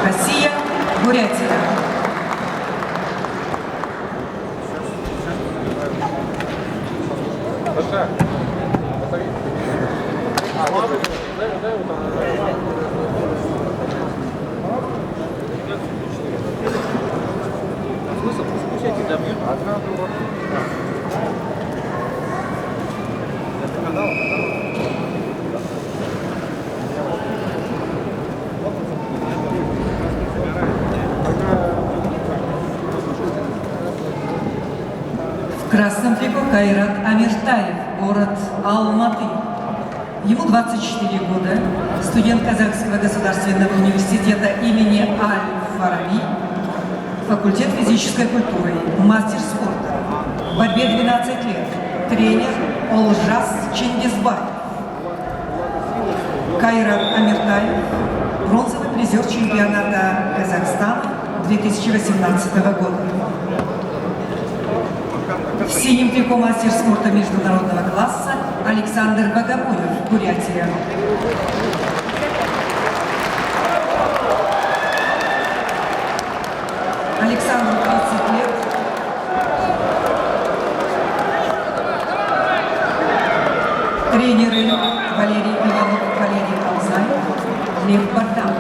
Россия, Бурятия. В красном трико Кайрат Амиртаев, город Алматы. Ему 24 года, студент Казахского государственного университета имени Аль-Фараби, факультет физической культуры, мастер спорта, в борьбе 12 лет, тренер Олжас Чингизбаев. Кайрат Амиртаев, бронзовый призер чемпионата Казахстана 2018 года. В синем трико мастер спорта международного класса Александр Богомолов, Бурятия. Александру 30 лет. Тренеры Валерий Иванов, Валерий Алзаев, Лев Бартан.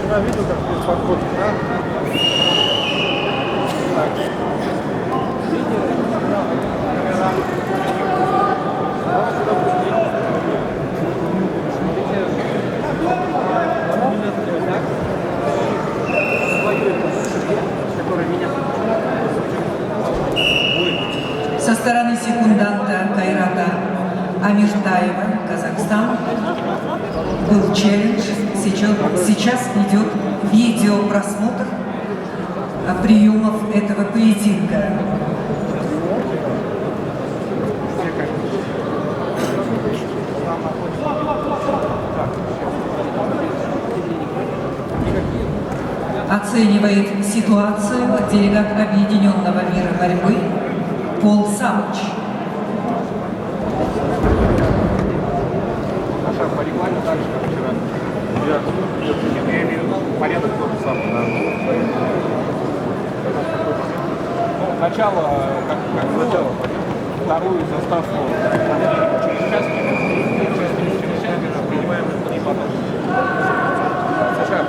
Я видел, как здесь подходит, да? Со стороны секунданта Кайрата Амиртаева, Казахстан, был челлендж. Сейчас идет видеопросмотр приемов этого поединка. Оценивает ситуацию делегат Объединенного мира борьбы Пол Самыч. По рекламе так же, как вчера. Я имею в виду порядок тот же самый. Да. Ну, начало, как начало, вторую заставку через час, через час принимаем и потом. Саша.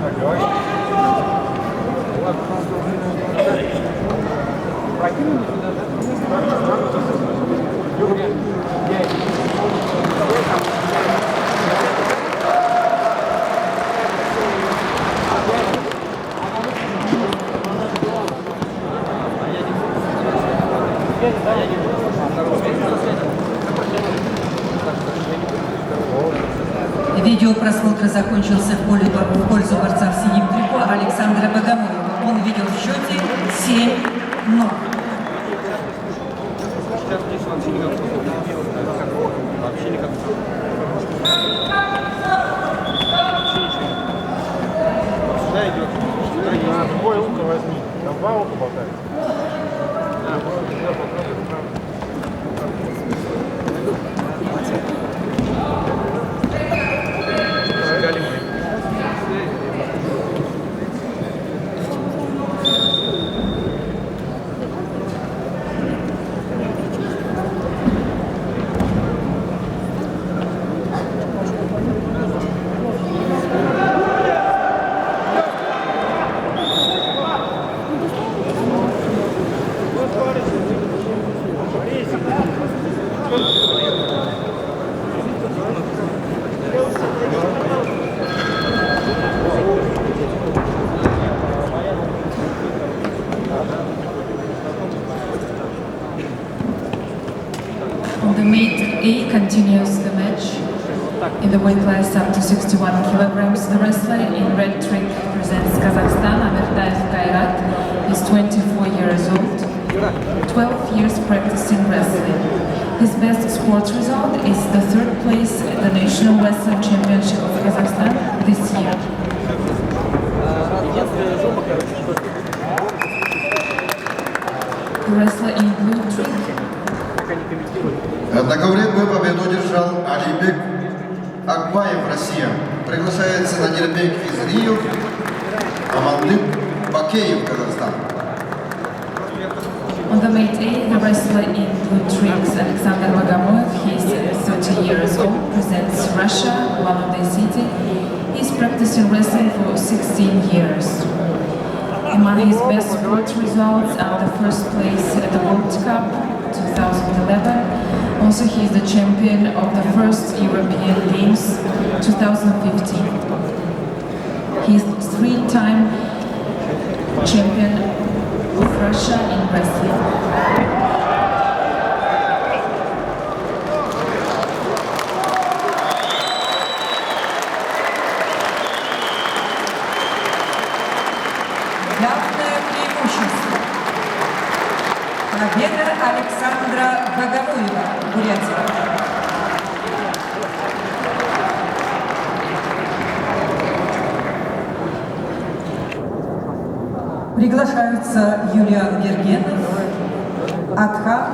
Так, давай. Ладно. Прокинули сюда, да? Видеопросмотр закончился в пользу борца в синем трико Александра Богомолова. Он ведет в счете 7-0. Сейчас здесь вообще никак. Сюда идет. Другое ухо возьми. Там два уха болтают. The mate A continues the match in the weight class up to 61 kilograms. The wrestler in red trig presents Kazakhstan, Amirtayev Kairat. He's 24 years old, 12 years practicing wrestling. His best sports result is the third place at the National Wrestling Championship of Kazakhstan this year. The wrestler in blue trig На ковре Б победу одержал Алибек Акбаев, Россия. Приглашается Надирбек Физриев, Амандык Бакеев, Казахстан. On the mate A, the wrestler in blue tricks, Alexander Bagamoyev, he is 30 years old, presents Russia, Ulан-Ude city. He's practicing wrestling for 16 years. Among his best sports results are the first place at the World Cup 2011. Also, he is the champion of the first European Games 2015. He is three-time champion of Russia in wrestling. Явное преимущество. Победа Александра Богомоева, Бурятия. Приглашаются Юлиан Гергенов, Атхан